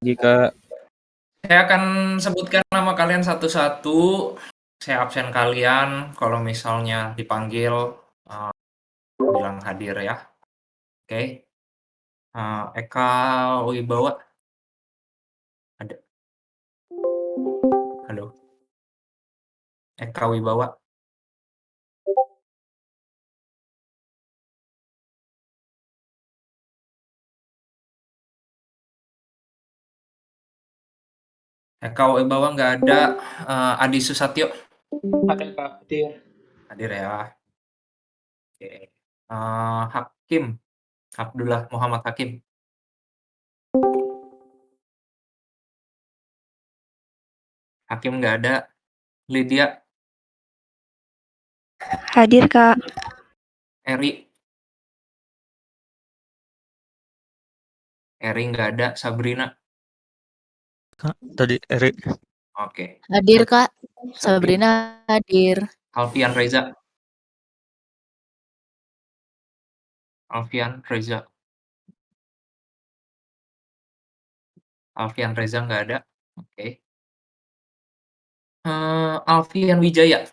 Jika Saya akan sebutkan nama kalian satu-satu. Saya absen kalian. Kalau misalnya dipanggil, bilang hadir ya. Oke. Eka Wibawa. Ada. Halo. Eka Wibawa. Eka Wibawa nggak ada. Adi Susatyo. Ada Kak, hadir. Hadir ya. Oke. Hakim. Abdullah Muhammad Hakim. Hakim nggak ada. Lydia. Hadir, Kak. Eri. Eri nggak ada. Sabrina. Kak, tadi Erik. Oke. Hadir, Kak. Sabrina hadir. Alfian Reza. Alfian Reza. Alfian Reza nggak ada. Oke. Alfian Wijaya.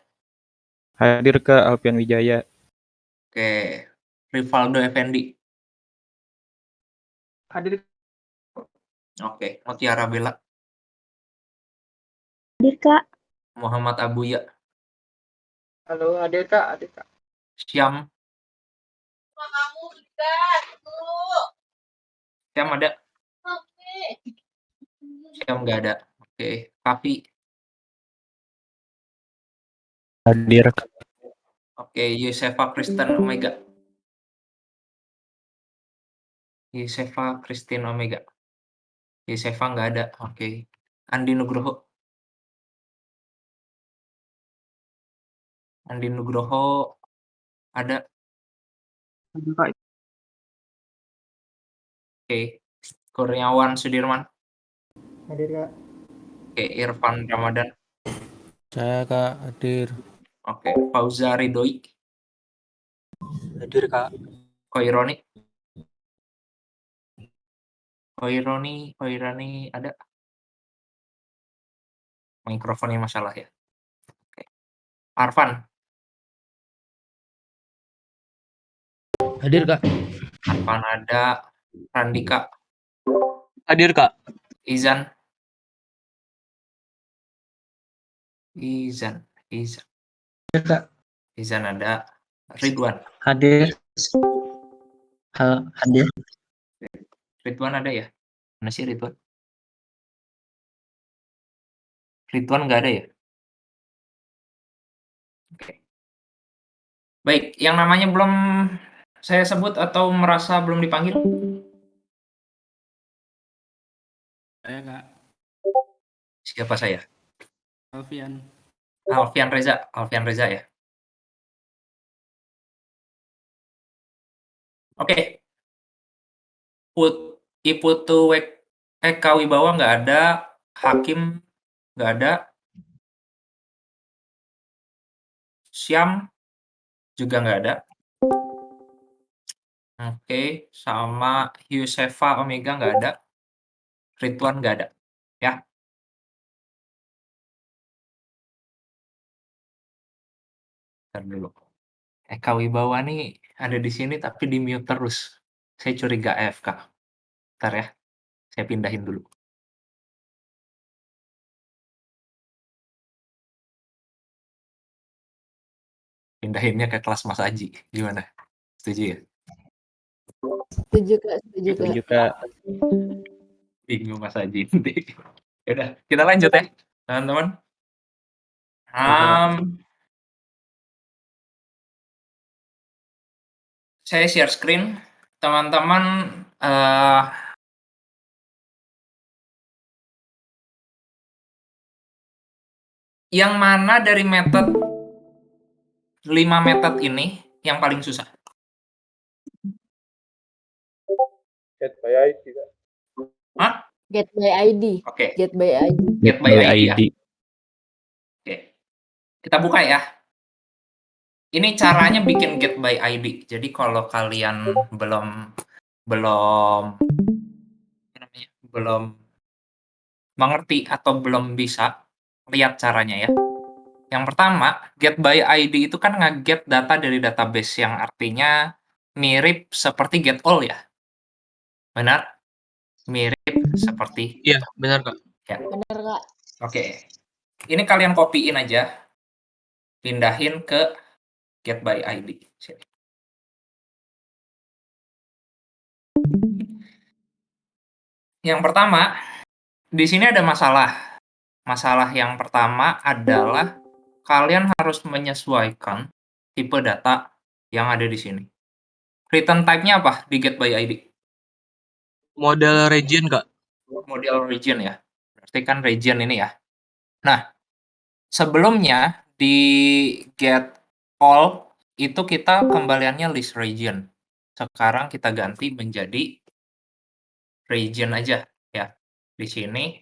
Hadir Kak Alfian Wijaya. Oke. Rivaldo Effendi. Hadir. Oke. Mutiara Bella. Hadir, Kak. Muhammad Abuya. Halo, hadir Kak, hadir Kak. Syam. Syam ada? Syam nggak ada. Oke. Kavi. Hadir. Oke. Yusefa Kristen Omega. Yusefa Christine Omega. Yusefa nggak ada. Oke. Andi Nugroho. Andi Nugroho ada. Hadir Kak. Oke. Kurniawan Sudirman. Hadir Kak. Oke. Irfan Ramadan. Saya Kak hadir. Oke. Fauza Ridhoi. Hadir Kak. Koironi. Koironi ada? Mikrofonnya masalah ya. Oke. Arfan. Hadir Kak. Arfan ada. Randika. Hadir Kak. Izan. Izan. Hadir Kak. Izan ada. Ridwan. Hadir. Hadir. Ridwan ada ya? Mana sih Ridwan? Ridwan nggak ada ya? Oke. Baik, yang namanya belum saya sebut atau merasa belum dipanggil? Saya Kak. Siapa saya? Alfian. Alfian Reza ya? Oke. Iputu Eka Wibawa nggak ada. Hakim nggak ada. Syam juga nggak ada. Oke, sama Yusefa Omega nggak ada. Ridwan nggak ada. Ya. Ntar dulu. Eka Wibawa nih ada di sini tapi di mute terus. Saya curiga AFK. Ntar ya, saya pindahin dulu. Pindahinnya ke kelas Mas Aji. Gimana? Setuju ya? Setuju, Kak. Setuju Kak. Bingung Mas Aji. Yaudah, kita lanjut ya, teman-teman. Saya share screen. Teman-teman, yang mana dari metode 5 metode ini yang paling susah? Get by ID Kak. Hah? Get by ID. Oke. Get by ID. Get by ID ya. Oke. Kita buka ya. Ini caranya bikin get by ID. Jadi kalau kalian belum mengerti atau belum bisa, lihat caranya ya. Yang pertama, get by ID itu kan nge-get data dari database yang artinya mirip seperti get all ya? Benar? Mirip seperti Iya, benar, Kak. ya. Bener, Kak. Oke. Ini kalian copy-in aja. Pindahin ke get by ID. Sini. Yang pertama, di sini ada masalah. Masalah yang pertama adalah kalian harus menyesuaikan tipe data yang ada di sini. Return type-nya apa di get by ID? Model region, Kak. Model region ya. Berarti kan region ini ya. Nah, sebelumnya di get all itu kita kembaliannya list region. Sekarang kita ganti menjadi region aja ya. Di sini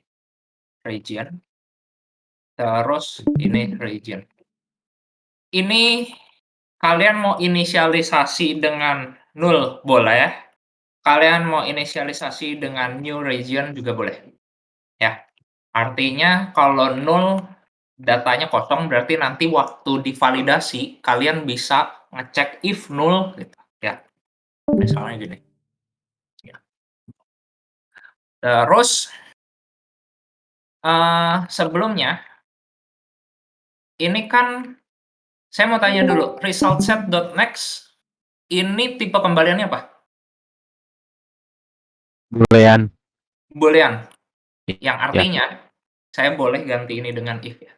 region. Terus ini region. Ini kalian mau inisialisasi dengan null boleh. Kalian mau inisialisasi dengan new region juga boleh. Ya. Artinya kalau null datanya kosong berarti nanti waktu divalidasi kalian bisa ngecek if null gitu ya. Misalnya gini. Ya. Terus sebelumnya ini kan saya mau tanya dulu, result set.next ini tipe kembaliannya apa? Boolean. Boolean. Yang Ya. artinya saya boleh ganti ini dengan if ya.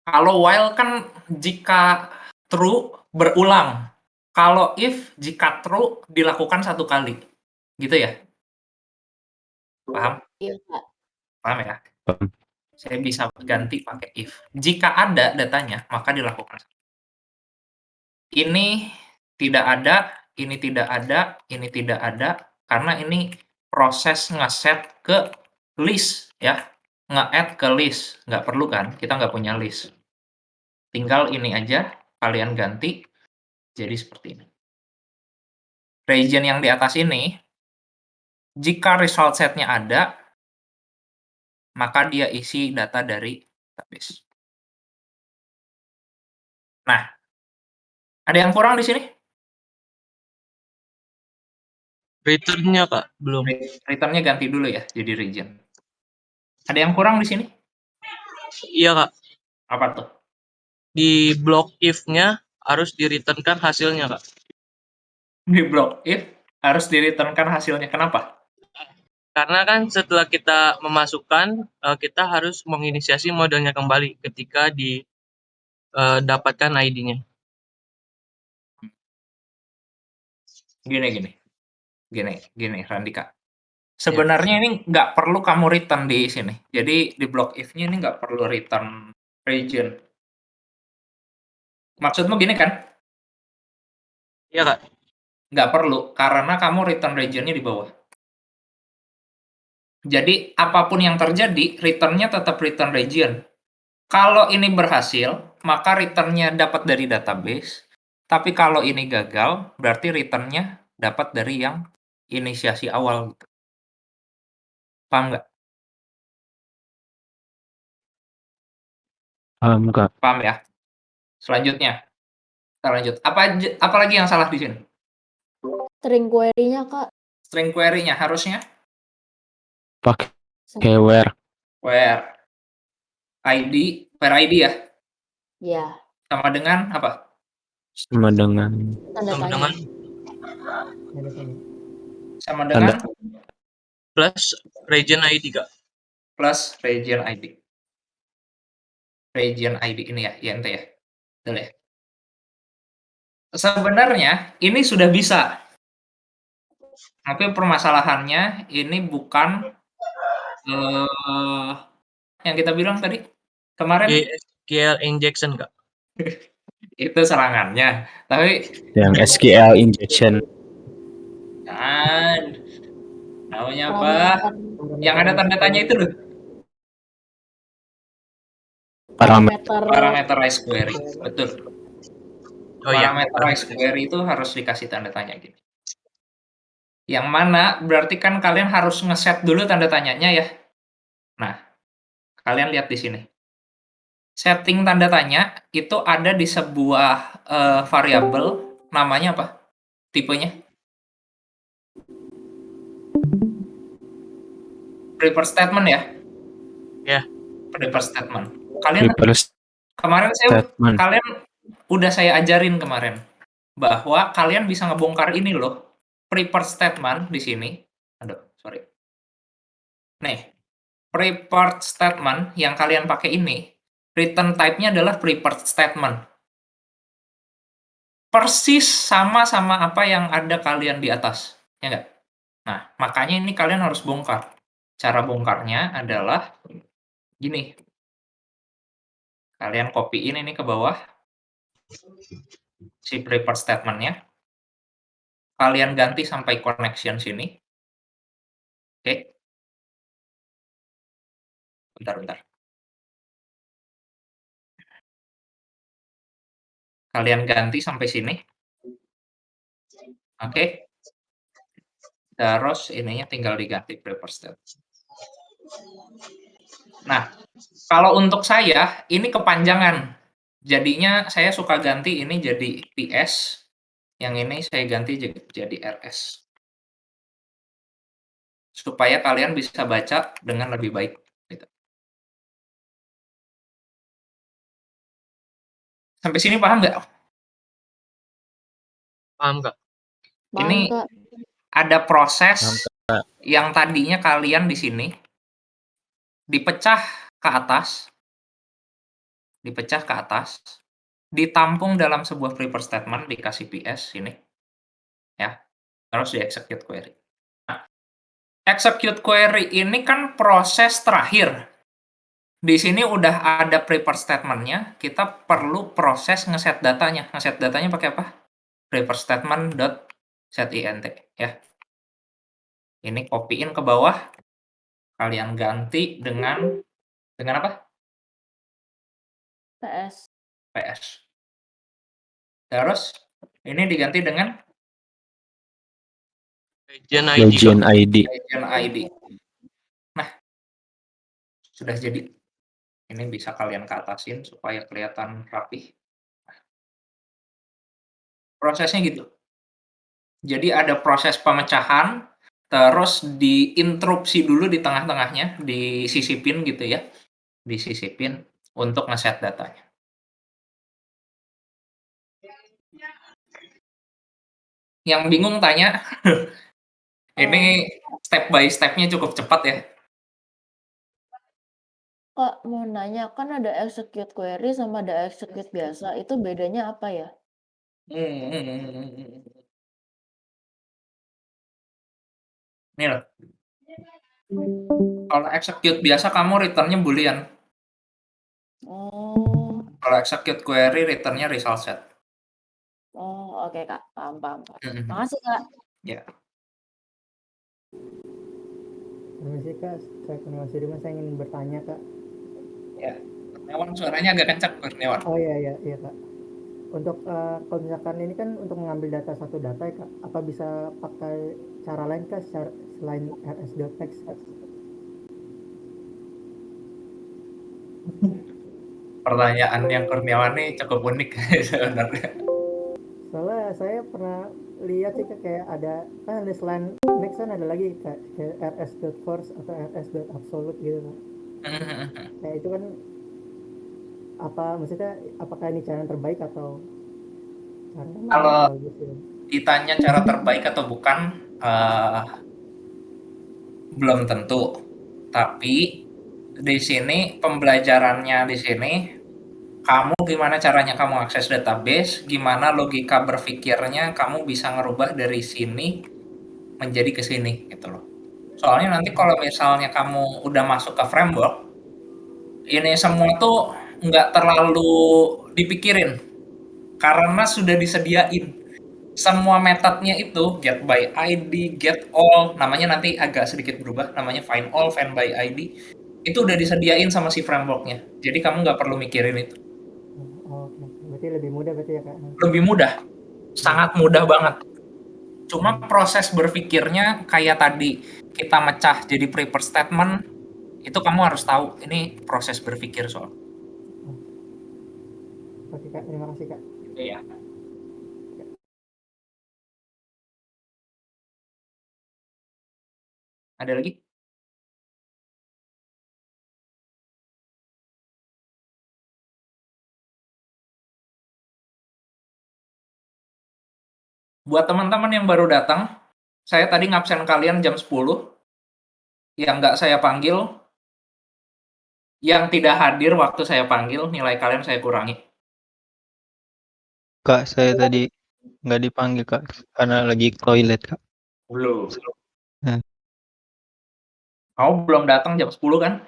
Kalau while kan jika true berulang. Kalau if jika true dilakukan satu kali. Gitu ya? Paham? Iya, Kak. Paham ya? Paham. Saya bisa ganti pakai if. Jika ada datanya, maka dilakukan. Ini tidak ada, ini tidak ada, ini tidak ada, karena ini proses ngeset ke list ya. Nge-add ke list. Nggak perlu kan? Kita nggak punya list. Tinggal ini aja, kalian ganti jadi seperti ini. Region yang di atas ini, jika result set-nya ada, maka dia isi data dari database. Nah, ada yang kurang di sini? Return-nya, Kak, belum. Return-nya ganti dulu ya, jadi region. Ada yang kurang di sini? Iya, Kak. Apa tuh? Di block if-nya harus di-return-kan hasilnya, Kak. Di block if harus di-return-kan hasilnya. Kenapa? Karena kan setelah kita memasukkan, kita harus menginisiasi modelnya kembali ketika dapatkan ID-nya. Gini, Randika. Sebenarnya ini nggak perlu kamu return di sini. Jadi di block if-nya ini nggak perlu return region. Maksudmu gini kan? Iya, Kak. Nggak perlu, karena kamu return region-nya di bawah. Jadi apapun yang terjadi, return-nya tetap return region. Kalau ini berhasil, maka return-nya dapat dari database. Tapi kalau ini gagal, berarti return-nya dapat dari yang inisiasi awal. Paham nggak? Paham, Kak. Paham ya? Selanjutnya, kita lanjut. Apa lagi yang salah di sini? String query-nya, Kak. String query-nya harusnya Pakai where. where per ID ya? Iya. Sama dengan apa? Sama dengan Tanda tanya. Sama dengan plus region ID, Kak. plus region ID. Region ID ini ya, INT ya. Betul ya? Sebenarnya ini sudah bisa. Tapi permasalahannya ini bukan yang kita bilang tadi kemarin SQL injection, Kak. itu serangannya. Tapi Yang SQL injection. kan namanya apa? Yang ada tanda tanya itu loh. Parameterized query. Betul. Oh iya. Parameterized query itu harus dikasih tanda tanya gitu. Yang mana berarti kan kalian harus ngeset dulu tanda tanyanya ya. Nah, kalian lihat di sini. Setting tanda tanya itu ada di sebuah variabel namanya apa? Tipenya? Prefer statement ya? Ya. Prefer statement. Kalian Prefer kemarin statement. kalian udah saya ajarin kemarin bahwa kalian bisa ngebongkar ini loh. Prefer statement di sini. Aduh, sorry. Nih, preferred statement yang kalian pakai ini, return type-nya adalah preferred statement. Persis sama apa yang ada kalian di atas, ya nggak? Nah, makanya ini kalian harus bongkar. Cara bongkarnya adalah gini. Kalian copy-in ini ke bawah, si preferred statement-nya. Kalian ganti sampai connection sini. Oke. Bentar. Kalian ganti sampai sini. Oke. Terus ininya tinggal diganti preferred statement. Nah, kalau untuk saya, ini kepanjangan. Jadinya saya suka ganti ini jadi PS, yang ini saya ganti jadi RS. Supaya kalian bisa baca dengan lebih baik. Gitu. Sampai sini paham nggak? Paham, Kak? Ini Paham, Kak. ada proses Paham, Kak. yang tadinya kalian di sini dipecah ke atas, ditampung dalam sebuah prefer statement, dikasih PS sini, ya, terus di execute query. Nah, execute query ini kan proses terakhir. Di sini udah ada prefer statement-nya, kita perlu proses ngeset datanya. Ngeset datanya pakai apa? Prefer statement dot set int, ya. Ini copy-in ke bawah, kalian ganti dengan apa? PS. Terus ini diganti dengan Region ID. Region ID. region ID. Nah, sudah jadi. Ini bisa kalian ke atasin supaya kelihatan rapih. Prosesnya gitu. Jadi ada proses pemecahan, terus diinterupsi dulu di tengah-tengahnya, disisipin gitu ya. Disisipin untuk ngeset datanya. Yang bingung tanya, ini step by step-nya cukup cepat ya. Kak, mau nanya, kan ada execute query sama ada execute biasa, itu bedanya apa ya? Ini loh. Kalau execute biasa kamu return-nya boolean. Oh. Kalau execute query return-nya result set. Oh, oke, Kak. Paham. Makasih, Kak. Ya. Permisi Kak, saya Kurniawan Sudirman, saya ingin bertanya Kak. Ya. Kurniawan suaranya agak kencang, Kurniawan. Oh iya Kak. Untuk kalau misalkan ini kan untuk mengambil data satu data ya Kak, apa bisa pakai cara lain Kak selain rs.text Kak? Pertanyaan yang Kurniawan ini cukup unik sebenarnya. Soalnya saya pernah lihat sih Kak, kayak ada kan ada selain next kan ada lagi kayak rs.force atau rs.absolute gitu Kak. Kayak itu kan apa maksudnya, apakah ini cara yang terbaik atau cara yang Kalau bagus ya? ditanya cara terbaik atau bukan, belum tentu. Tapi di sini pembelajarannya di sini, kamu gimana caranya kamu akses database, gimana logika berpikirnya kamu bisa ngerubah dari sini menjadi ke sini gitu loh. Soalnya nanti kalau misalnya kamu udah masuk ke framework, ini semua tuh nggak terlalu dipikirin karena sudah disediain. Semua metodenya itu get by ID, get all, namanya nanti agak sedikit berubah, namanya find all, find by ID. Itu udah disediain sama si framework-nya. Jadi kamu nggak perlu mikirin itu. Oh, oke. Berarti lebih mudah berarti ya Kak? Lebih mudah. Sangat mudah banget. Cuma proses berpikirnya kayak tadi kita mecah jadi prepare statement, itu kamu harus tahu ini proses berpikir soal. Oke Kak, terima kasih Kak. Gitu ya. Ada lagi? Buat teman-teman yang baru datang, saya tadi ngabsen kalian jam 10, yang nggak saya panggil, yang tidak hadir waktu saya panggil, nilai kalian saya kurangi. Kak, saya tadi nggak dipanggil Kak, karena lagi ke toilet Kak. Belum. Nah. Kamu belum datang jam 10 kan?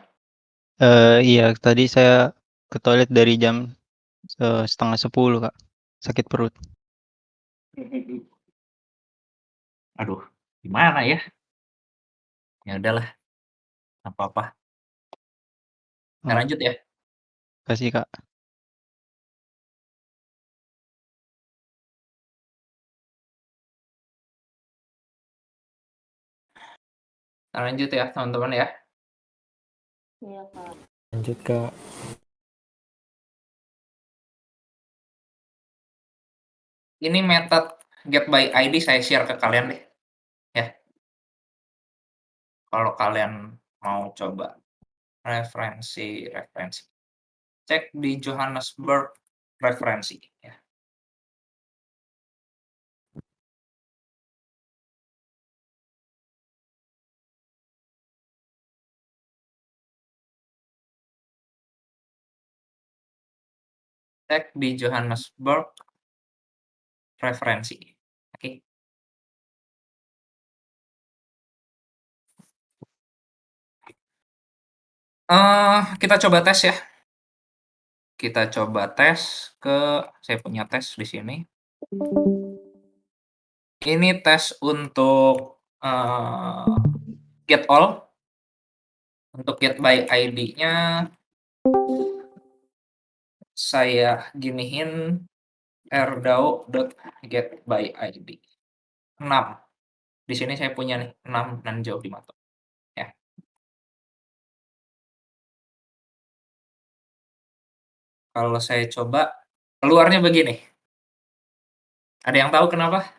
Iya, tadi saya ke toilet dari jam 9:30 Kak. Sakit perut. Aduh, gimana ya? Ya udahlah, nggak apa-apa. Kita Oh, lanjut ya. kasih Kak. Kita lanjut ya, teman-teman ya. Iya, Kak. Lanjut Kak. Ini method get by ID saya share ke kalian deh. Ya. Kalau kalian mau coba referensi. Cek di Johannesburg referensi ya. Cek di Johannesburg referensi. Oke. Kita coba tes ya. Kita coba tes saya punya tes di sini. Ini tes untuk get all. Untuk get by ID-nya saya giniin rdao.getById 6. Di sini saya punya nih 6 dan jauh di mata. Ya. Kalau saya coba keluarnya begini. Ada yang tahu kenapa?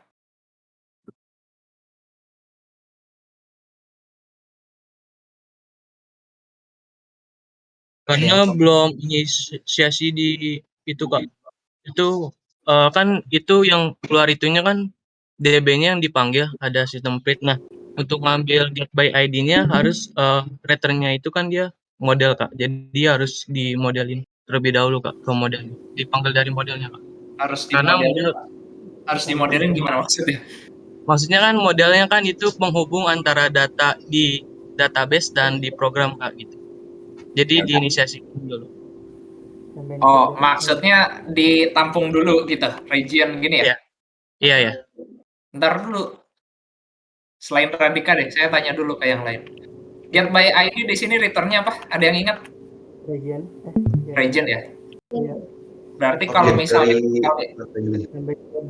Karena belum inisiasi di itu Kak. Itu kan itu yang keluar itunya kan DB-nya yang dipanggil ada sistem print. Nah, untuk ngambil get by ID-nya harus return-nya itu kan dia model Kak. Jadi dia harus dimodelin terlebih dahulu Kak ke model. Dipanggil dari modelnya Kak. Karena Harus dimodelin gimana maksudnya? maksudnya kan modelnya kan itu penghubung antara data di database dan di program Kak gitu. Jadi diinisiasikan dulu. Oh, maksudnya ditampung dulu gitu, region gini ya? Iya. Iya ya. Ntar dulu. Selain Radika deh, saya tanya dulu ke yang lain. Get by ID di sini return-nya apa? Ada yang ingat? Region. Region ya? Iya. Berarti kalau misalnya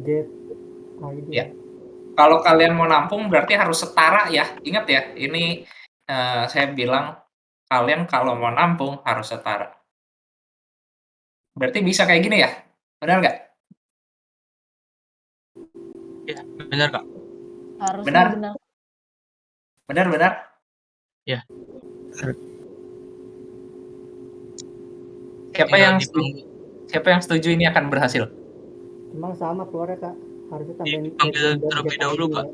Get ID. ya. Kalau kalian mau nampung berarti harus setara ya. Ingat ya, ini saya bilang kalian kalau mau nampung harus setara. Berarti bisa kayak gini ya? Benar nggak? Iya, benar Kak. Harusnya benar. Benar? Ya. Siapa yang setuju ini akan berhasil? Emang sama keluarnya Kak. Harusnya tambahin Dipanggil terlebih dahulu Kak.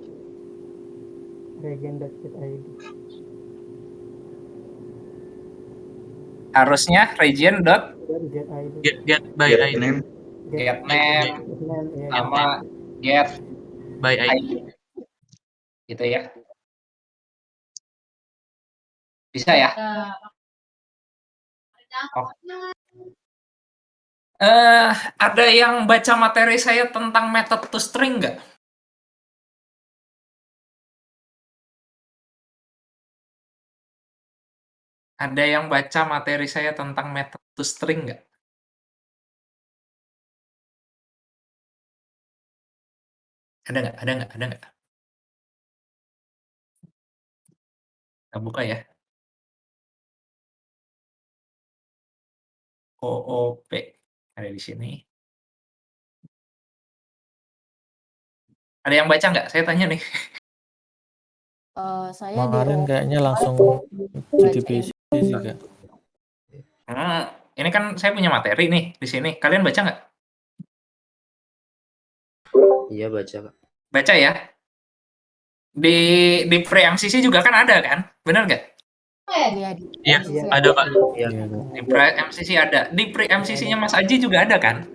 Region.get.id. Harusnya region dot Get by ID. get name sama get By ID. gitu ya. Bisa ya? Oh. Ada yang baca materi saya tentang method to string nggak? Ada yang baca materi saya tentang method to string nggak? Ada nggak? Kita buka ya. OOP ada di sini. Ada yang baca nggak? Saya tanya nih. Saya di Kemarin kayaknya langsung bacain. GDPC sih, Kak. Ini kan saya punya materi nih di sini. Kalian baca nggak? Iya baca Kak. Baca ya. Di pre-MCC juga kan ada kan? Benar nggak? Iya, Iya, ada Kak. Iya. Iya, Kak. Di pre-MCC ada. Di pre-MCC-nya Mas Aji juga ada kan?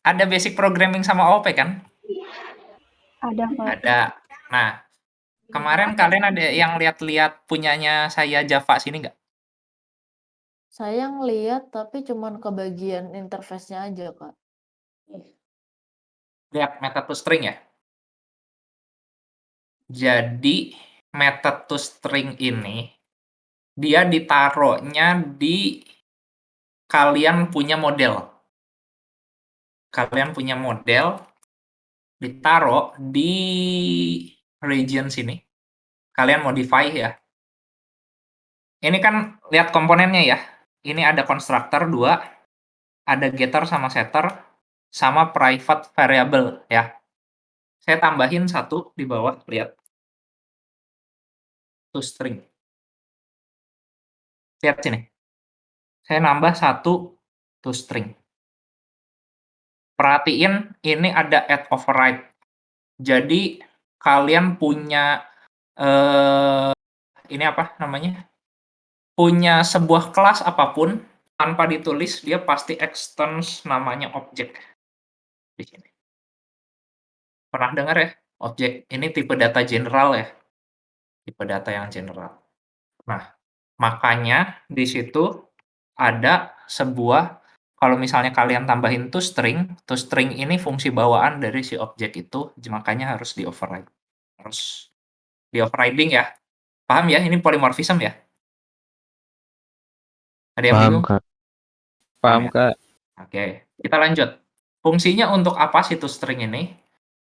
Ada basic programming sama OOP kan? Ada Pak. Ada. Nah, kemarin kalian ada yang lihat-lihat punyanya saya Java sini nggak? Saya ngeliat tapi cuman ke bagian interface-nya aja, Kak. Lihat method to string ya. Jadi method to string ini dia ditaruhnya di kalian punya model. Kalian punya model ditaruh di region sini. Kalian modify ya. Ini kan lihat komponennya ya. Ini ada constructor 2, ada getter sama setter, sama private variable ya. Saya tambahin 1 di bawah, lihat. To string. Lihat sini. Saya nambah 1 to string. Perhatiin ini ada add override. Jadi kalian punya ini apa namanya? Punya sebuah kelas apapun tanpa ditulis dia pasti extends namanya objek. Di sini. Pernah dengar ya? Objek ini tipe data general ya. Tipe data yang general. Nah, makanya di situ ada sebuah kalau misalnya kalian tambahin to string ini fungsi bawaan dari si objek itu, makanya harus di-override. Harus di-overriding ya. Paham ya? Ini polymorphism ya? Ada yang Paham, bingung? Kak. Paham Paham, ya? Kak. Oke, kita lanjut. Fungsinya untuk apa sih to string ini?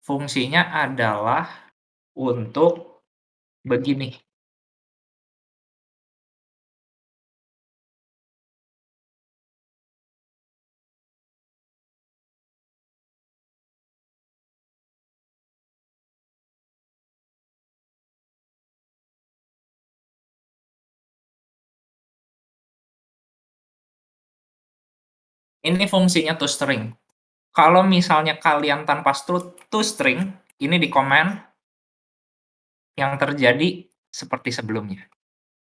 Fungsinya adalah untuk begini. Ini fungsinya to string. Kalau misalnya kalian tanpa to string, ini di command yang terjadi seperti sebelumnya.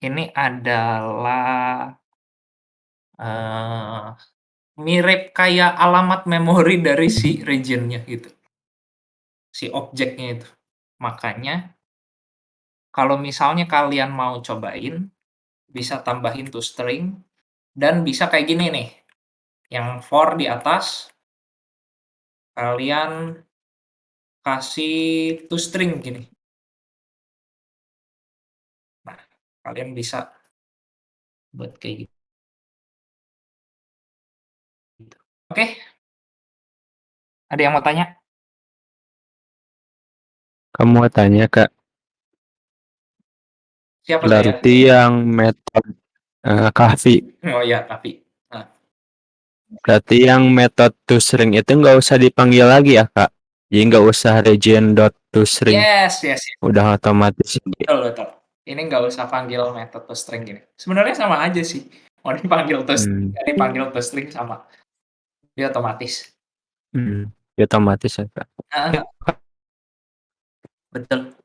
Ini adalah mirip kayak alamat memori dari si region-nya gitu. Si objeknya itu. Makanya kalau misalnya kalian mau cobain, bisa tambahin to string dan bisa kayak gini nih. Yang for di atas kalian kasih to string gini. Nah, kalian bisa buat kayak gitu. Oke. Ada yang mau tanya? Kamu mau tanya, Kak. Siapa saya? Berarti yang metode Kahfi. Oh ya, tapi Berarti yang metode toString itu nggak usah dipanggil lagi ya, Kak? Jadi nggak usah region.toString. yes. Udah otomatis. Betul. Ini nggak usah panggil method toString gini. Sebenarnya sama aja sih. Mau dipanggil toString, nggak dipanggil toString sama. Dia otomatis. Ya, otomatis ya, Kak. Betul.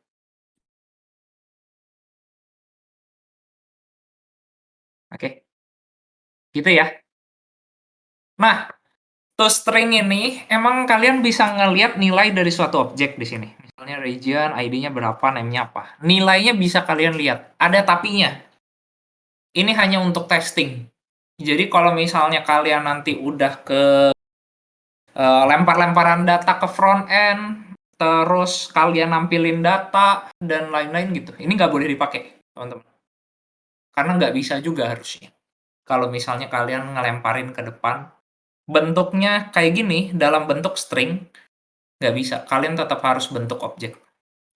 Oke. Gitu ya. Nah, toString ini emang kalian bisa ngelihat nilai dari suatu objek di sini. Misalnya region, ID-nya berapa, name-nya apa. Nilainya bisa kalian lihat. Ada tapinya. Ini hanya untuk testing. Jadi kalau misalnya kalian nanti udah ke lempar-lemparan data ke front end, terus kalian nampilin data, dan lain-lain gitu. Ini nggak boleh dipakai, teman-teman. Karena nggak bisa juga harusnya. Kalau misalnya kalian ngelemparin ke depan, bentuknya kayak gini, dalam bentuk string, nggak bisa. Kalian tetap harus bentuk objek.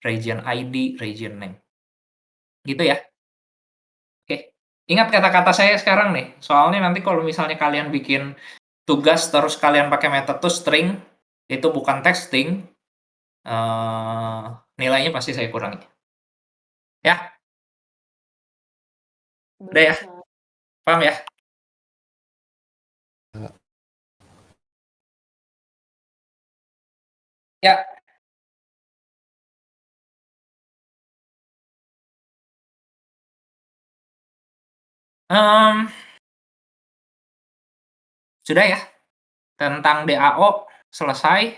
Region ID, region name. Gitu ya. Oke. Ingat kata-kata saya sekarang nih, soalnya nanti kalau misalnya kalian bikin tugas terus kalian pakai metode toString, itu bukan testing, nilainya pasti saya kurangi. Ya, udah ya? Baik, Kak. Paham ya? Ya. Sudah ya? Tentang DAO selesai.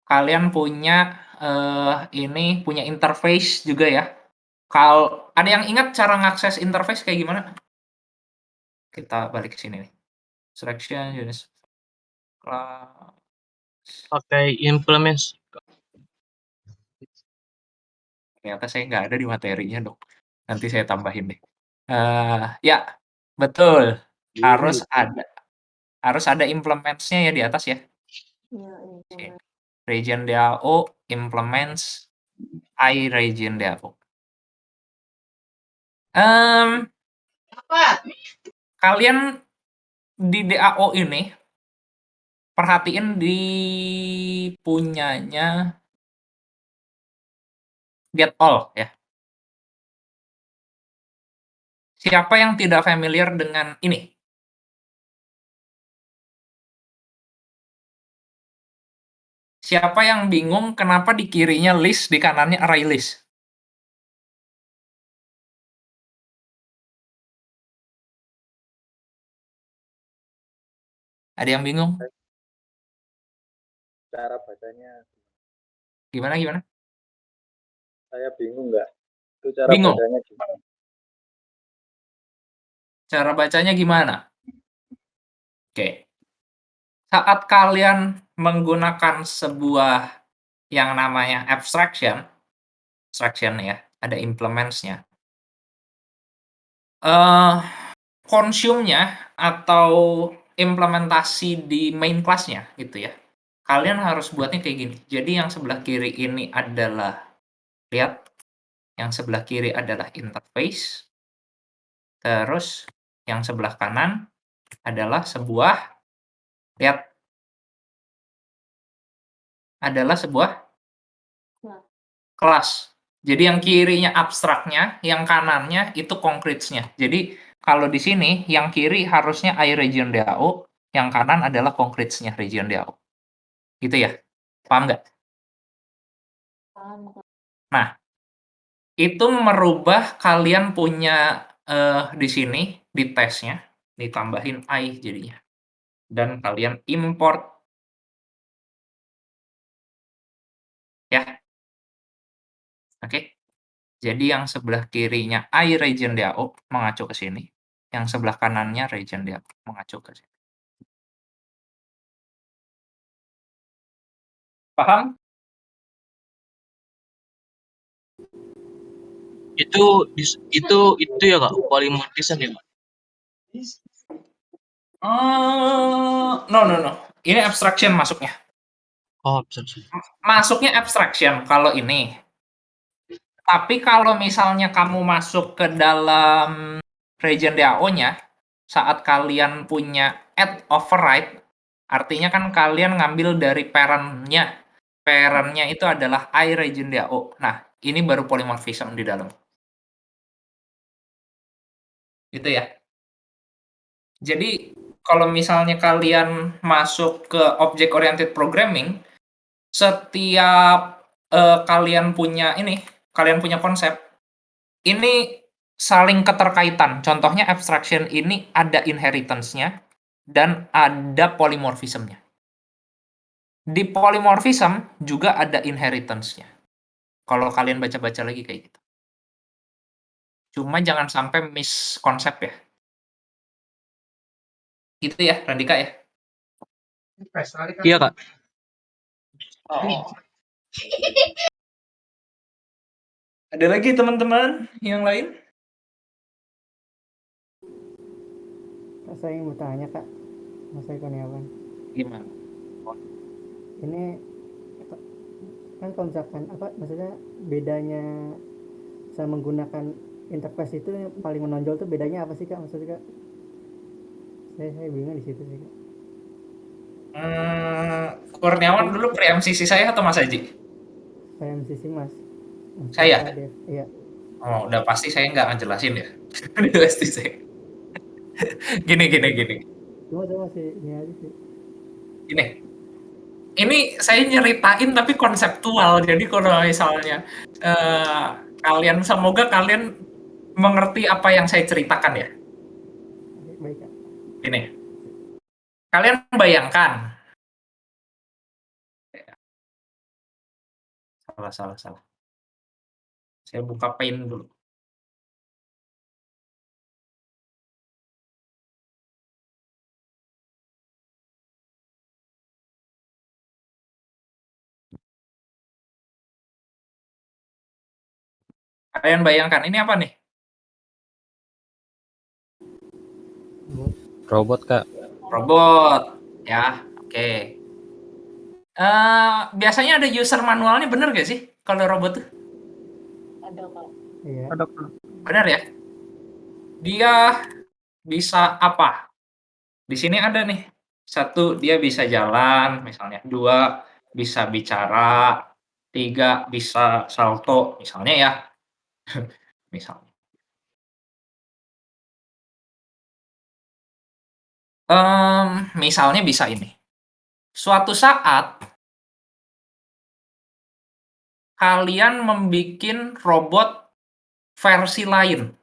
Kalian punya ini punya interface juga ya. Kalau ada yang ingat cara ngakses interface kayak gimana? Kita balik ke sini nih. Selection, unit, class. Pakai implements. Ternyata saya nggak ada di materinya dong. Nanti saya tambahin deh. Ya, betul. Harus ada implements-nya ya di atas ya. Ya, implement. Region DAO implements iRegion DAO. Kalian di DAO ini perhatiin di punyanya get all ya. Siapa yang tidak familiar dengan ini? Siapa yang bingung kenapa di kirinya list, di kanannya array list? Ada yang bingung? Cara bacanya Gimana? saya bingung nggak? Itu cara Bingung? bacanya gimana? Cara bacanya gimana? Oke. Saat kalian menggunakan sebuah yang namanya abstraction ya, ada implements-nya. Consume-nya atau implementasi di main class-nya gitu ya. Kalian harus buatnya kayak gini. Jadi yang sebelah kiri ini adalah, lihat, yang sebelah kiri adalah interface. Terus yang sebelah kanan adalah sebuah, lihat, adalah sebuah kelas. Jadi yang kirinya abstraknya, yang kanannya itu concrete-nya. Jadi kalau di sini yang kiri harusnya iRegion DAO, yang kanan adalah concrete-nya region DAO. Gitu ya? Paham nggak? Paham, Kak. Nah, itu merubah kalian punya di sini di tesnya ditambahin I jadinya. Dan kalian import ya. Oke. Jadi yang sebelah kirinya iRegion DAO mengacu ke sini, yang sebelah kanannya region DAO mengacu ke sini. Paham? Itu ya Kak, polymorphism ya Kak? No. Ini abstraction masuknya. Oh, bisa. Masuknya abstraction kalau ini. Tapi kalau misalnya kamu masuk ke dalam region DAO-nya, saat kalian punya add override, artinya kan kalian ngambil dari parent-nya. Parent-nya itu adalah iRegion DAO. Nah, ini baru polymorphism di dalam. Gitu ya. Jadi, kalau misalnya kalian masuk ke object oriented programming, setiap kalian punya konsep, ini saling keterkaitan. Contohnya abstraction ini ada inheritance-nya dan ada polymorphism-nya. Di polymorphism juga ada inheritance-nya. Kalau kalian baca-baca lagi kayak gitu. Cuma jangan sampai miss konsep ya. Gitu ya, Randika ya? Iya Kak. Oh. Ada lagi teman-teman yang lain? Kak, saya mau tanya Kak, Mas Kurniawan. Gimana? Ini kan kalau misalkan apa maksudnya bedanya saya menggunakan interface itu yang paling menonjol tuh bedanya apa sih Kak, maksudnya Kak? Saya bingung di situ sih Kak. Kurniawan dulu pre-MCC saya atau Mas Aji? Saya MCC Mas. Saya? Kak Dev. Iya. Oh, udah pasti saya nggak ngejelasin ya. Udah pasti saya. Gini. Cuma masih ini aja sih. Gini. Ini saya nyeritain tapi konseptual. Jadi kalau misalnya semoga kalian mengerti apa yang saya ceritakan ya. Baik Kak. Gini. Kalian bayangkan. Salah. Saya buka Paint dulu. Kalian bayangkan ini apa nih? Robot, Kak. Robot. Ya, oke. Biasanya ada user manualnya, bener gak sih kalau robot tuh? Ada Kak. Iya. Benar ya? Dia bisa apa? Di sini ada nih. 1, dia bisa jalan misalnya. 2, bisa bicara. 3, bisa salto misalnya ya. Misalnya. Misalnya bisa ini. Suatu saat kalian membuat robot versi lain.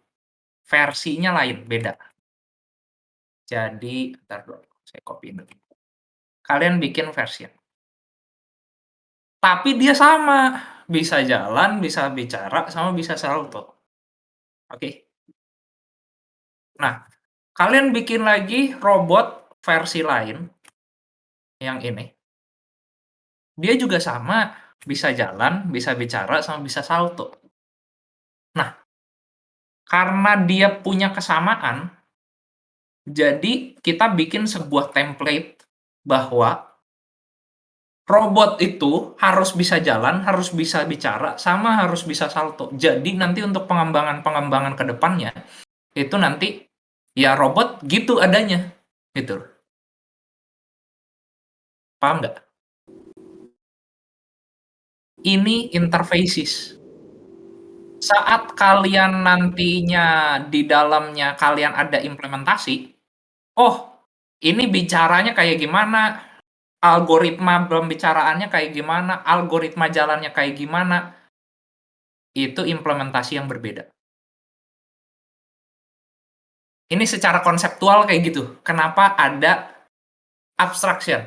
Versinya lain, beda. Jadi, bentar dulu, saya copy dulu. Kalian bikin versi. Tapi dia sama, bisa jalan, bisa bicara, sama bisa salto. Oke. Nah, kalian bikin lagi robot versi lain, yang ini. Dia juga sama, bisa jalan, bisa bicara, sama bisa salto. Nah, karena dia punya kesamaan, jadi kita bikin sebuah template bahwa robot itu harus bisa jalan, harus bisa bicara, sama harus bisa salto. Jadi nanti untuk pengembangan ke depannya, itu nanti ya robot gitu adanya. Gitu. Paham nggak? Ini interfaces. Saat kalian nantinya di dalamnya kalian ada implementasi, oh ini bicaranya kayak gimana, algoritma pembicaraannya kayak gimana, algoritma jalannya kayak gimana, itu implementasi yang berbeda. Ini secara konseptual kayak gitu. Kenapa ada abstraction?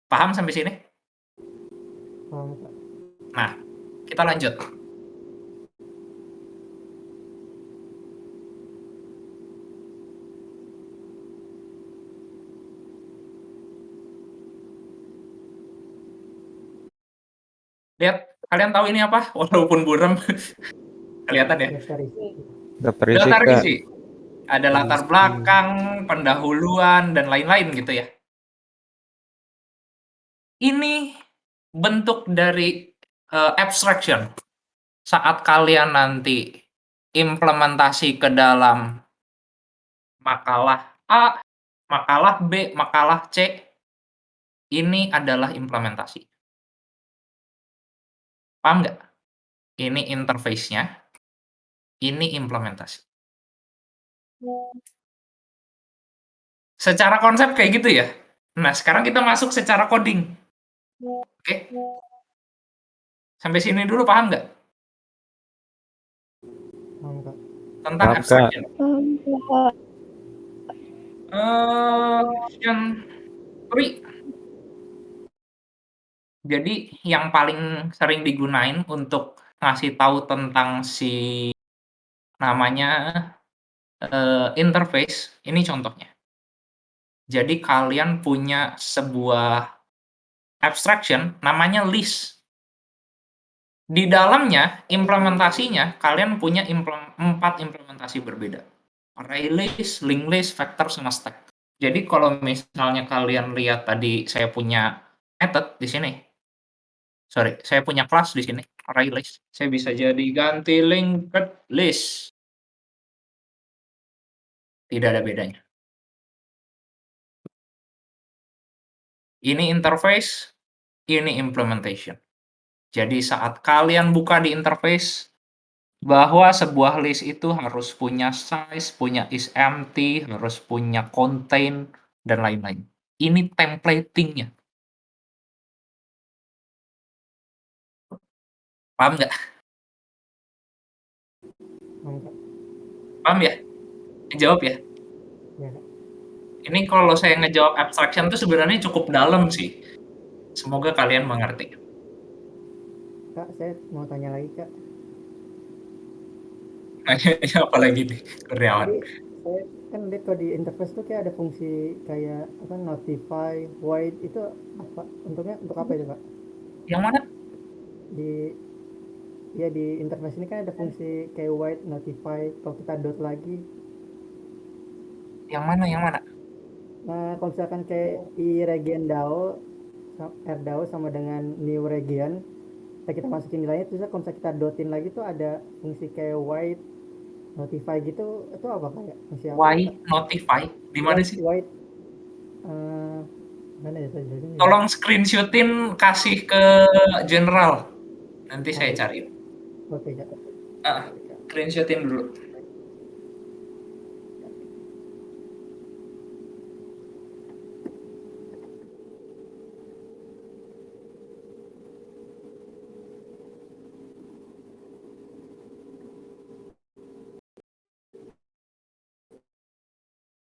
Paham sampai sini? Paham Kak. Nah, kita lanjut. Lihat, kalian tahu ini apa? Walaupun buram. Kelihatan ya? Daftar isi. Ada latar belakang, pendahuluan, dan lain-lain gitu ya. Ini bentuk dari abstraction. Saat kalian nanti implementasi ke dalam makalah A, makalah B, makalah C, ini adalah implementasi. Paham nggak? Ini interface-nya, ini implementasi. Secara konsep kayak gitu ya. Nah, sekarang kita masuk secara coding. Oke? Sampai sini dulu paham nggak? Paham Kak. Tentang Paham, abstraction. Kak. Question 3. Jadi yang paling sering digunain untuk ngasih tahu tentang si namanya interface, ini contohnya. Jadi kalian punya sebuah abstraction namanya list. Di dalamnya implementasinya kalian punya 4 implementasi berbeda. Array list, linked list, vector, sama stack. Jadi kalau misalnya kalian lihat tadi saya punya method di sini. Sorry, saya punya class di sini. array list. Saya bisa jadi ganti linked list. Tidak ada bedanya. Ini interface, ini implementation. Jadi saat kalian buka di interface, bahwa sebuah list itu harus punya size, punya isEmpty, harus punya contain, dan lain-lain. Ini templating-nya. Paham nggak? Paham ya? Jawab ya? Ya, Kak. Ini kalau saya ngejawab abstraction itu sebenarnya cukup dalam sih. Semoga kalian mengerti. Kak, saya mau tanya lagi, Kak. Nanya apa lagi nih, Kurniawan? Jadi saya kan lihat kalau di interface tuh kayak ada fungsi kayak apa notify, void itu apa? Untuk apa itu, Kak? Yang mana? Di interface ini kan ada fungsi kayak void, notify. Kalau kita dot lagi, Yang mana? nah kalau misalkan kayak i region DAO, RDAO sama dengan new region, kita masukin nilainya, terus kalau misalnya kita dotin lagi tuh ada fungsi kayak void, notify gitu, itu apa kayak fungsi apa? Why notify? Di mana sih? Void, mana ya saya jadi? Tolong screenshotin, kasih ke general. Nanti saya cari. Oke, Kak. Screenshotin dulu.